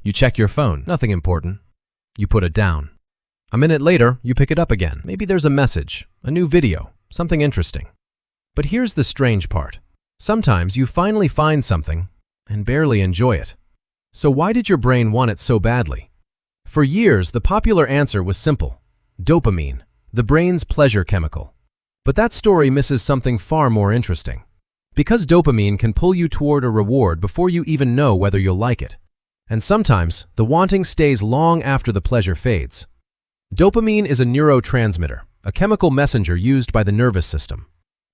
You check your phone, nothing important. You put it down. A minute later, you pick it up again. Maybe there's a message, a new video, something interesting. But here's the strange part. Sometimes you finally find something and barely enjoy it. So why did your brain want it so badly? For years, the popular answer was simple: dopamine, the brain's pleasure chemical. But that story misses something far more interesting. Because dopamine can pull you toward a reward before you even know whether you'll like it. And sometimes, the wanting stays long after the pleasure fades. Dopamine is a neurotransmitter, a chemical messenger used by the nervous system.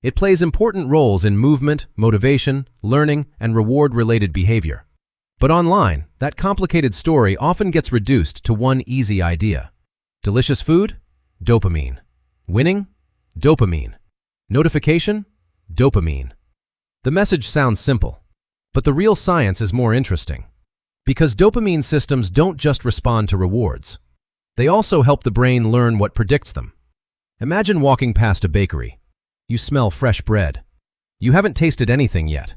It plays important roles in movement, motivation, learning, and reward-related behavior. But online, that complicated story often gets reduced to one easy idea. Delicious food? Dopamine. Winning? Dopamine. Notification? Dopamine. The message sounds simple, but the real science is more interesting. Because dopamine systems don't just respond to rewards. They also help the brain learn what predicts them. Imagine walking past a bakery. You smell fresh bread. You haven't tasted anything yet.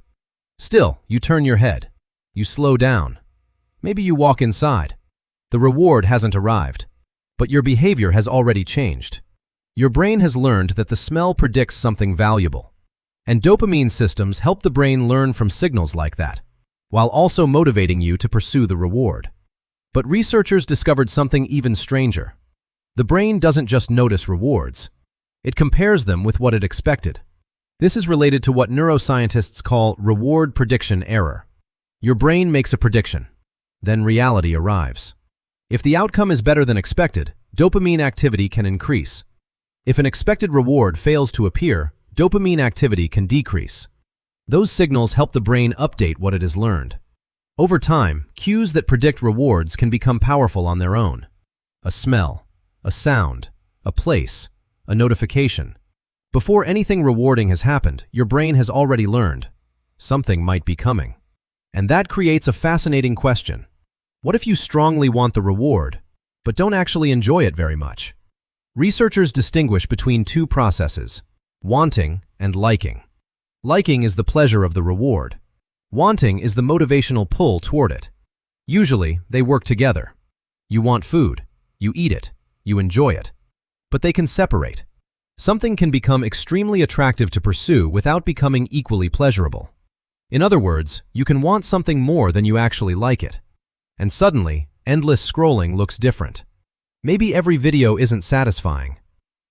Still, you turn your head. You slow down. Maybe you walk inside. The reward hasn't arrived, but your behavior has already changed. Your brain has learned that the smell predicts something valuable. And dopamine systems help the brain learn from signals like that, while also motivating you to pursue the reward. But researchers discovered something even stranger. The brain doesn't just notice rewards. It compares them with what it expected. This is related to what neuroscientists call reward prediction error. Your brain makes a prediction. Then reality arrives. If the outcome is better than expected, dopamine activity can increase. If an expected reward fails to appear, dopamine activity can decrease. Those signals help the brain update what it has learned. Over time, cues that predict rewards can become powerful on their own. A smell, a sound, a place, a notification. Before anything rewarding has happened, your brain has already learned. Something might be coming. And that creates a fascinating question. What if you strongly want the reward, but don't actually enjoy it very much? Researchers distinguish between two processes: wanting and liking. Liking is the pleasure of the reward. Wanting is the motivational pull toward it. Usually, they work together. You want food, you eat it, you enjoy it. But they can separate. Something can become extremely attractive to pursue without becoming equally pleasurable. In other words, you can want something more than you actually like it. And suddenly, endless scrolling looks different. Maybe every video isn't satisfying.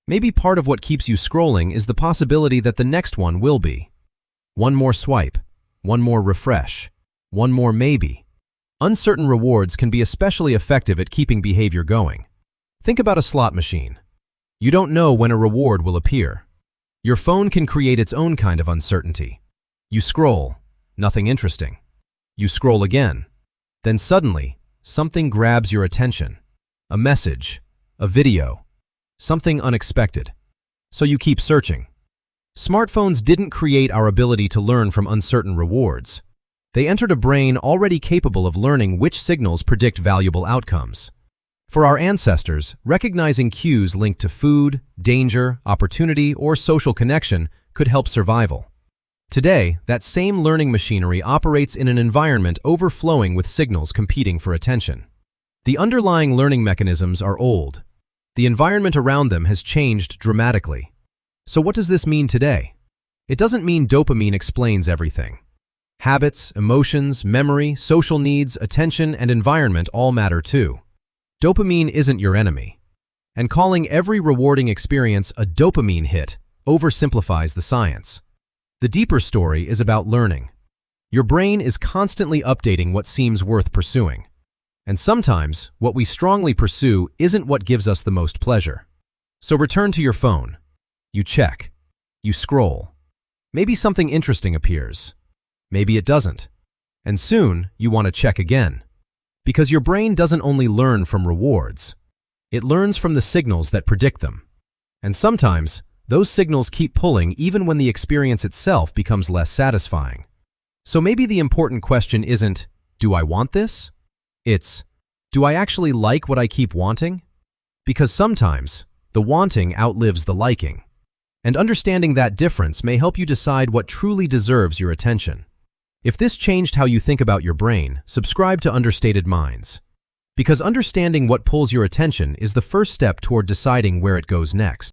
Maybe part of what keeps you scrolling is the possibility that the next one will be. One more swipe, one more refresh, one more maybe. Uncertain rewards can be especially effective at keeping behavior going. Think about a slot machine. You don't know when a reward will appear. Your phone can create its own kind of uncertainty. You scroll, nothing interesting. You scroll again. Then suddenly, something grabs your attention. A message, a video, something unexpected. So you keep searching. Smartphones didn't create our ability to learn from uncertain rewards. They entered a brain already capable of learning which signals predict valuable outcomes. For our ancestors, recognizing cues linked to food, danger, opportunity, or social connection could help survival. Today, that same learning machinery operates in an environment overflowing with signals competing for attention. The underlying learning mechanisms are old. The environment around them has changed dramatically. So what does this mean today? It doesn't mean dopamine explains everything. Habits, emotions, memory, social needs, attention, and environment all matter too. Dopamine isn't your enemy. And calling every rewarding experience a dopamine hit oversimplifies the science. The deeper story is about learning. Your brain is constantly updating what seems worth pursuing. And sometimes, what we strongly pursue isn't what gives us the most pleasure. So return to your phone. You check. You scroll. Maybe something interesting appears. Maybe it doesn't. And soon, you want to check again. Because your brain doesn't only learn from rewards. It learns from the signals that predict them. And sometimes, those signals keep pulling even when the experience itself becomes less satisfying. So maybe the important question isn't, do I want this? It's, do I actually like what I keep wanting? Because sometimes, the wanting outlives the liking. And understanding that difference may help you decide what truly deserves your attention. If this changed how you think about your brain, subscribe to Understated Minds. Because understanding what pulls your attention is the first step toward deciding where it goes next.